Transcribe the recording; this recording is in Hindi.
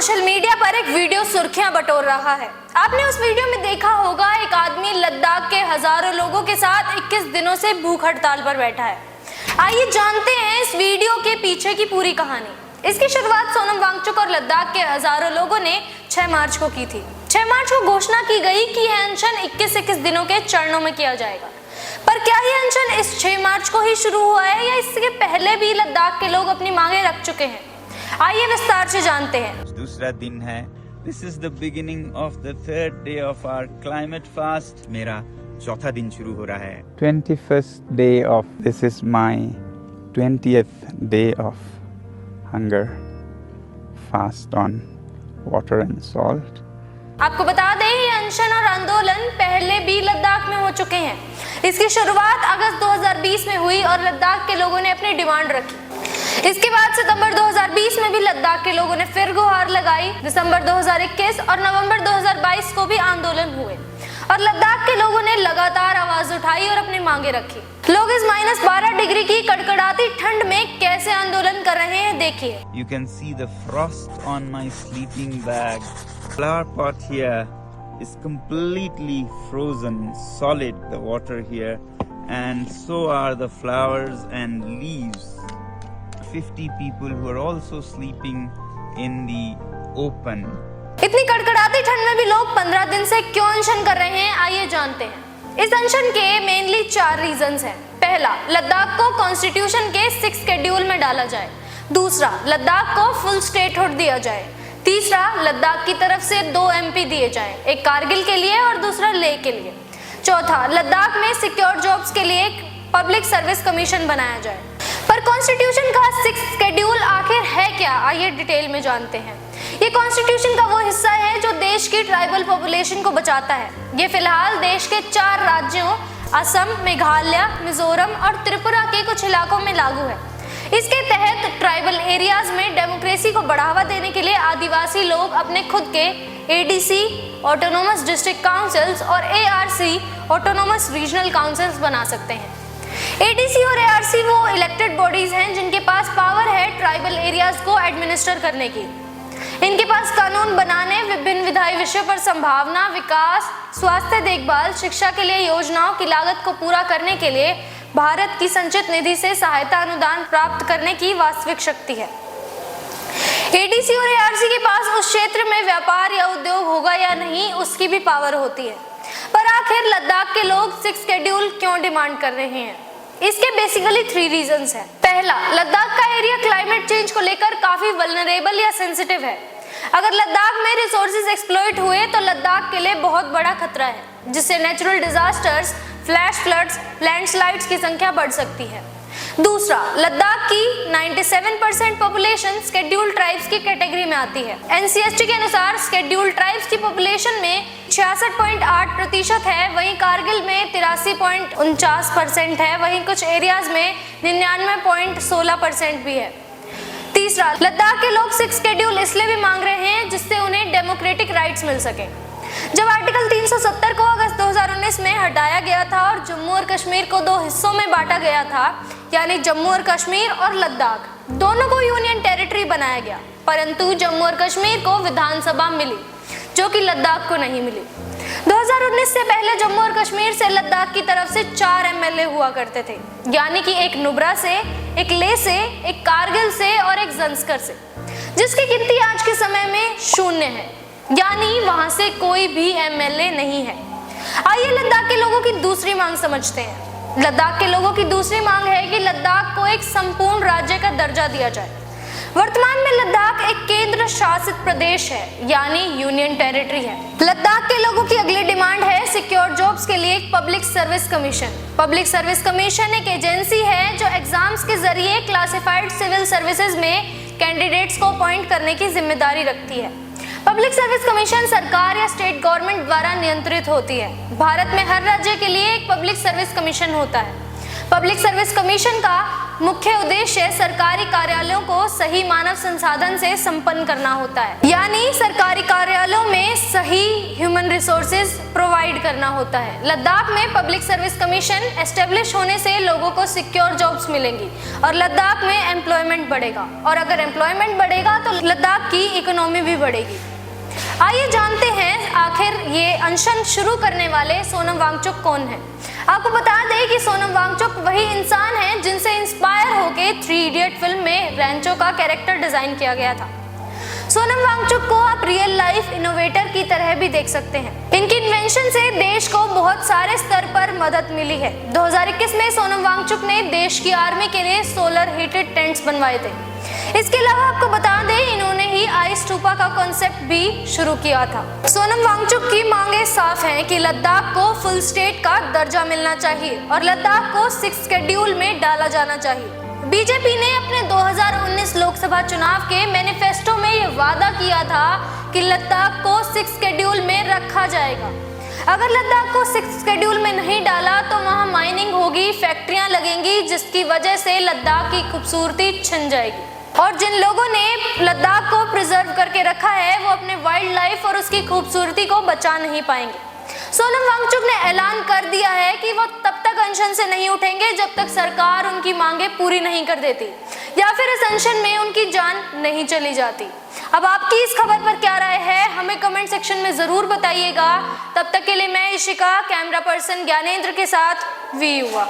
सोशल मीडिया पर एक वीडियो सुर्खियां बटोर रहा है। आपने उस वीडियो में देखा होगा, एक आदमी लद्दाख के हजारों लोगों के साथ 21 दिनों से भूख हड़ताल पर बैठा है। आइए जानते हैं इस वीडियो के पीछे की पूरी कहानी। इसकी शुरुआत सोनम वांगचुक और लद्दाख के हजारों लोगों ने 6 मार्च को की थी। 6 मार्च को घोषणा की गई कि यह अनशन 21 दिनों के चरणों में किया जाएगा। पर क्या यह अनशन इस 6 मार्च को ही शुरू हुआ है या इसके पहले भी लद्दाख के लोग अपनी मांगे रख चुके हैं? आइए विस्तार से जानते हैं। दूसरा दिन है। This is the beginning of the third day of our climate fast. मेरा चौथा दिन शुरू हो रहा है। 21st day of this is my 20th day of hunger fast on water and salt. आपको बता दें, ये अनशन और आंदोलन पहले भी लद्दाख में हो चुके हैं। इसकी शुरुआत अगस्त 2020 में हुई और लद्दाख के लोगों ने अपनी डिमांड रखी। इसके बाद सितंबर 2020 में भी लद्दाख के लोगों ने फिर गुहार लगाई। दिसंबर 2021 और नवंबर 2022 को भी आंदोलन हुए और लद्दाख के लोगों ने लगातार आवाज उठाई और अपनी मांगे रखी। लोग इस -12 डिग्री की कड़कड़ाती ठंड में कैसे आंदोलन कर रहे हैं, देखिए। You can see the frost on my sleeping bag. Flower pot here is completely frozen, solid, the water here, and so are the flowers and leaves. 50 people who are also sleeping in the open. इतनी कड़कड़ाती ठंड में भी लोग 15 दिन से क्यों अनशन कर रहे हैं, आइए जानते हैं। इस अनशन के मेनली 4 रीजंस हैं। पहला, लद्दाख को कॉन्स्टिट्यूशन के 6 शेड्यूल में डाला जाए। दूसरा, लद्दाख को फुल स्टेटहुड दिया जाए। तीसरा, लद्दाख की तरफ से 2 MP दिए जाएं, एक कारगिल के लिए और दूसरा लेह के लिए। चौथा, लद्दाख में सिक्योर जॉब्स के लिए एक पब्लिक सर्विस कमीशन बनाया जाए। पर कॉन्स्टिट्यूशन का 6 शेड्यूल आखिर है क्या, आइए डिटेल में जानते हैं। ये कॉन्स्टिट्यूशन का वो हिस्सा है जो देश की ट्राइबल पॉपुलेशन को बचाता है। ये फिलहाल देश के 4 राज्यों असम, मेघालय, मिजोरम और त्रिपुरा के कुछ इलाकों में लागू है। इसके तहत ट्राइबल एरियाज में डेमोक्रेसी को बढ़ावा देने के लिए आदिवासी लोग अपने खुद के ADC ऑटोनोमस डिस्ट्रिक्ट काउंसिल्स और ARC ऑटोनोमस रीजनल काउंसिल्स बना सकते हैं। ADC और ARC वो इलेक्टेड बॉडीज हैं जिनके पास पावर है ट्राइबल एरियाज को एडमिनिस्टर करने की। इनके पास कानून बनाने, विभिन्न विधायी विषयों पर संभावना, विकास, स्वास्थ्य देखभाल, शिक्षा के लिए योजनाओं की लागत को पूरा करने के लिए भारत की संचित निधि से सहायता अनुदान प्राप्त करने की वास्तविक शक्ति है। ADC और ARC के पास उस क्षेत्र में व्यापार या उद्योग होगा या नहीं, उसकी भी पावर होती है। पर आखिर लद्दाख के लोग 6 शेड्यूल क्यों डिमांड कर रहे हैं? इसके बेसिकली 3 रीजंस हैं। पहला, लद्दाख का एरिया क्लाइमेट चेंज को लेकर काफी वल्नरेबल या सेंसिटिव है। अगर लद्दाख में रिसोर्सेज एक्सप्लॉइट हुए तो लद्दाख के लिए बहुत बड़ा खतरा है, जिससे natural disasters, flash floods, landslides की संख्या बढ़ सकती है। दूसरा, लद्दाख की 97% पॉपुलेशन शेड्यूल्ड ट्राइब्स की कैटेगरी में आती है। NCST के अनुसार शेड्यूल्ड ट्राइब्स की पॉपुलेशन में 66.8% है, वहीं कारगिल में 83.49% है, वहीं कुछ एरियाज में 99.16% भी है। तीसरा, लद्दाख के लोग 6 शेड्यूल इसलिए भी मांग रहे हैं जिससे उन्हें डेमोक्रेटिक राइट्स मिल सके। जब आर्टिकल 370 को अगस्त 2019 में हटाया गया था और जम्मू और कश्मीर को 2 हिस्सों में बांटा गया था, यानी जम्मू और कश्मीर और लद्दाख, दोनों को यूनियन टेरिटरी बनाया गया, परंतु जम्मू और कश्मीर को विधानसभा मिली जो कि लद्दाख को नहीं मिली। 2019 से पहले जम्मू और कश्मीर से लद्दाख की तरफ से 4 MLA हुआ करते थे, यानी कि एक नुब्रा से, एक लेह से, एक कारगिल से और एक जंस्कर से, जिसकी गिनती आज के समय में 0 है, यानी वहां से कोई भी MLA नहीं है। आइए लद्दाख के लोगों की दूसरी मांग समझते हैं। लद्दाख के लोगों की दूसरी मांग है कि लद्दाख को एक संपूर्ण राज्य का दर्जा दिया जाए। वर्तमान में लद्दाख एक केंद्र शासित प्रदेश है, यानी यूनियन टेरिटरी है। लद्दाख के लोगों की अगली डिमांड है सिक्योर जॉब्स के लिए एक public service commission. Public service commission एक एजेंसी है जो एग्जाम्स के जरिए क्लासिफाइड सिविल सर्विसेज में कैंडिडेट्स को अपॉइंट करने की जिम्मेदारी रखती है। पब्लिक सर्विस कमीशन सरकार या स्टेट गवर्नमेंट द्वारा नियंत्रित होती है। भारत में हर राज्य के लिए एक पब्लिक सर्विस कमीशन होता है। पब्लिक सर्विस कमीशन का मुख्य उद्देश्य सरकारी कार्यालयों को सही मानव संसाधन से संपन्न करना होता है, यानी सरकारी कार्यालयों में सही ह्यूमन रिसोर्सेज प्रोवाइड करना होता है। लद्दाख में पब्लिक सर्विस कमीशन एस्टेब्लिश होने से लोगों को सिक्योर जॉब्स मिलेंगी और लद्दाख में एम्प्लॉयमेंट बढ़ेगा, और अगर एम्प्लॉयमेंट बढ़ेगा तो लद्दाख की इकोनॉमी भी बढ़ेगी। आइए जानते हैं आखिर ये अनशन शुरू करने वाले सोनम वांगचुक कौन है। आपको बता दें कि सोनम वांगचुक वही इंसान है जिनसे इंस्पायर होके 3 इडियट फिल्म में रैंचो का कैरेक्टर डिजाइन किया गया था। सोनम वांगचुक को आप रियल लाइफ इनोवेटर की तरह भी देख सकते हैं। इनकी इन्वेंशन से देश को बहुत सारे स्तर पर मदद मिली है। 2021 में सोनम वांगचुक ने देश की आर्मी के लिए सोलर हीटेड टेंट्स बनवाए थे। इसके अलावा आपको बता दें इन्होंने ही आइस स्टूपा का कॉन्सेप्ट भी शुरू किया था। सोनम वांगचुक की मांगे साफ हैं कि लद्दाख को फुल स्टेट का दर्जा मिलना चाहिए और लद्दाख को 6 शेड्यूल में डाला जाना चाहिए। बीजेपी ने अपने 2019 लोकसभा चुनाव के मैनिफेस्टो में ये वादा किया था कि लद्दाख को 6 शेड्यूल में रखा जाएगा। अगर लद्दाख को 6 शेड्यूल में नहीं डाला तो वहाँ माइनिंग होगी, फैक्ट्रियां लगेंगी, जिसकी वजह से लद्दाख की खूबसूरती छिन जाएगी। और जिन लोगों ने लद्दाख को प्रिजर्व करके रखा है वो अपने वाइल्ड लाइफ और उसकी खूबसूरती को बचा नहीं पाएंगे। सोनम वांगचुक ने ऐलान कर दिया है कि वो तब तक अनशन से नहीं उठेंगे जब तक सरकार उनकी मांगे पूरी नहीं कर देती या फिर इस अनशन में उनकी जान नहीं चली जाती। अब आपकी इस खबर पर क्या राय है हमें कमेंट सेक्शन में जरूर बताइएगा। तब तक के लिए मैं इशिका, कैमरा पर्सन ज्ञानेंद्र के साथ वी युवा।